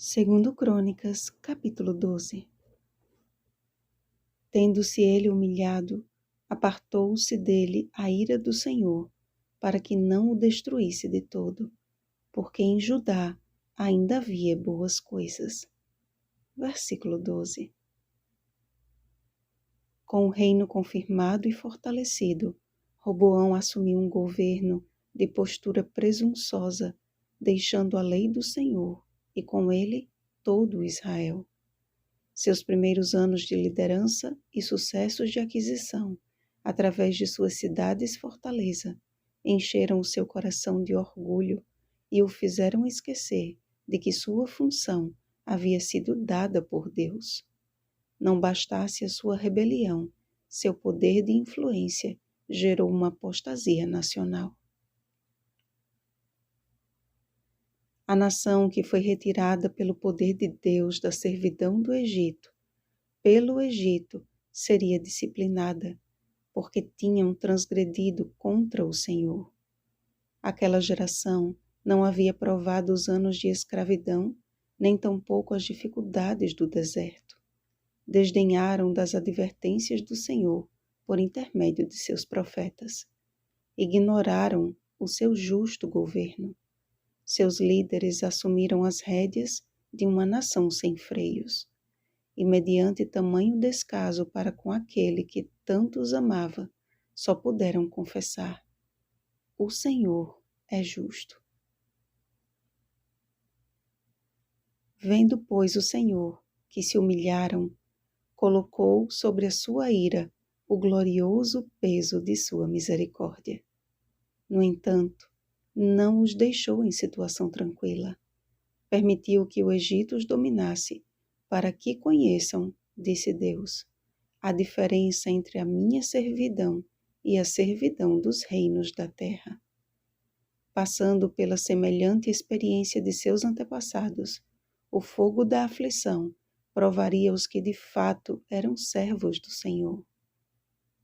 Segundo Crônicas, capítulo 12. Tendo-se ele humilhado, apartou-se dele a ira do Senhor, para que não o destruísse de todo, porque em Judá ainda havia boas coisas. Versículo 12. Com o reino confirmado e fortalecido, Roboão assumiu um governo de postura presunçosa, deixando a lei do Senhor e com ele todo Israel. Seus primeiros anos de liderança e sucessos de aquisição, através de suas cidades-fortaleza, encheram o seu coração de orgulho e o fizeram esquecer de que sua função havia sido dada por Deus. Não bastasse a sua rebelião, seu poder de influência gerou uma apostasia nacional. A nação que foi retirada pelo poder de Deus da servidão do Egito, pelo Egito, seria disciplinada, porque tinham transgredido contra o Senhor. Aquela geração não havia provado os anos de escravidão, nem tampouco as dificuldades do deserto. Desdenharam das advertências do Senhor por intermédio de seus profetas. Ignoraram o seu justo governo. Seus líderes assumiram as rédeas de uma nação sem freios. E mediante tamanho descaso para com aquele que tanto os amava, só puderam confessar: o Senhor é justo. Vendo, pois, o Senhor que se humilharam, colocou sobre a sua ira o glorioso peso de sua misericórdia. No entanto, não os deixou em situação tranquila. Permitiu que o Egito os dominasse, para que conheçam, disse Deus, a diferença entre a minha servidão e a servidão dos reinos da terra. Passando pela semelhante experiência de seus antepassados, o fogo da aflição provaria os que de fato eram servos do Senhor.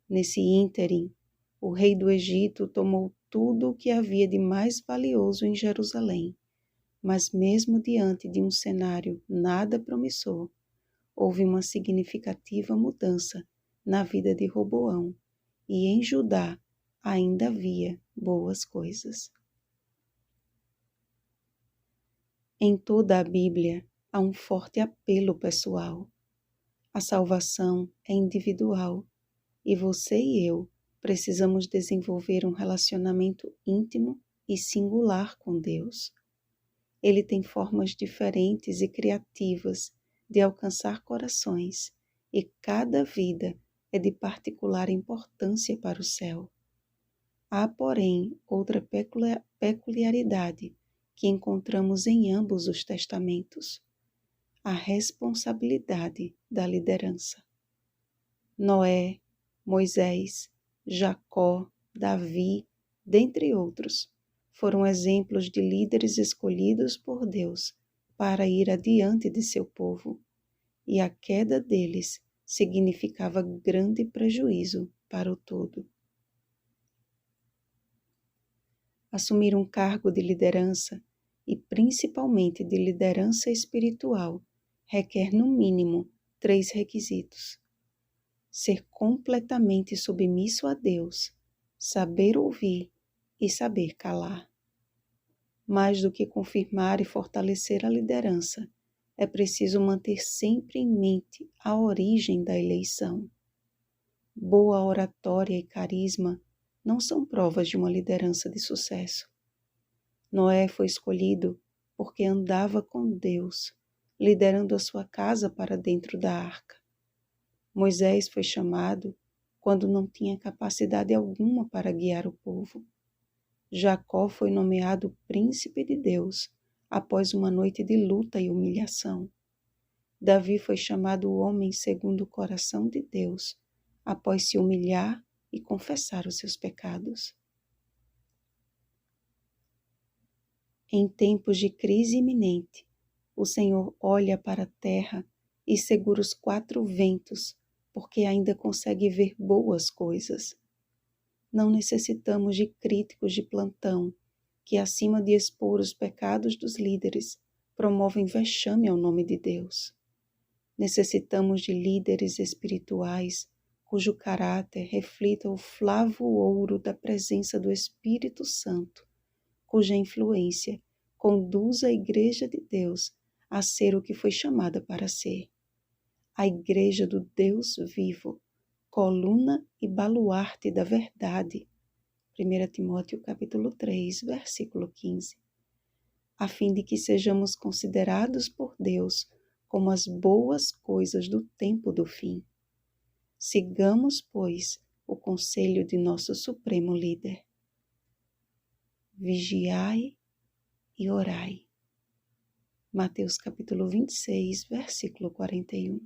Nesse ínterim, o rei do Egito tomou tudo o que havia de mais valioso em Jerusalém, mas mesmo diante de um cenário nada promissor, houve uma significativa mudança na vida de Roboão, e em Judá ainda havia boas coisas. Em toda a Bíblia há um forte apelo pessoal. A salvação é individual e você e eu precisamos desenvolver um relacionamento íntimo e singular com Deus. Ele tem formas diferentes e criativas de alcançar corações e cada vida é de particular importância para o céu. Há, porém, outra peculiaridade que encontramos em ambos os testamentos: a responsabilidade da liderança. Noé, Moisés, Jacó, Davi, dentre outros, foram exemplos de líderes escolhidos por Deus para ir adiante de seu povo, e a queda deles significava grande prejuízo para o todo. Assumir um cargo de liderança, e principalmente de liderança espiritual, requer no mínimo 3 requisitos: ser completamente submisso a Deus, saber ouvir e saber calar. Mais do que confirmar e fortalecer a liderança, é preciso manter sempre em mente a origem da eleição. Boa oratória e carisma não são provas de uma liderança de sucesso. Noé foi escolhido porque andava com Deus, liderando a sua casa para dentro da arca. Moisés foi chamado quando não tinha capacidade alguma para guiar o povo. Jacó foi nomeado príncipe de Deus após uma noite de luta e humilhação. Davi foi chamado homem segundo o coração de Deus após se humilhar e confessar os seus pecados. Em tempos de crise iminente, o Senhor olha para a terra e segura os 4 ventos, porque ainda consegue ver boas coisas. Não necessitamos de críticos de plantão, que acima de expor os pecados dos líderes, promovem vexame ao nome de Deus. Necessitamos de líderes espirituais cujo caráter reflita o flavo ouro da presença do Espírito Santo, cuja influência conduza a Igreja de Deus a ser o que foi chamada para ser. A Igreja do Deus vivo, coluna e baluarte da verdade. 1 Timóteo capítulo 3, versículo 15. A fim de que sejamos considerados por Deus como as boas coisas do tempo do fim. Sigamos, pois, o conselho de nosso Supremo Líder. Vigiai e orai. Mateus capítulo 26, versículo 41.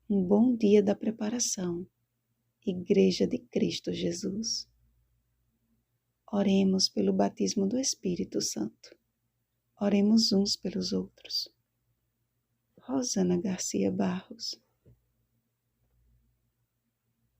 Um bom dia da preparação, Igreja de Cristo Jesus. Oremos pelo batismo do Espírito Santo. Oremos uns pelos outros. Rosana Garcia Barros.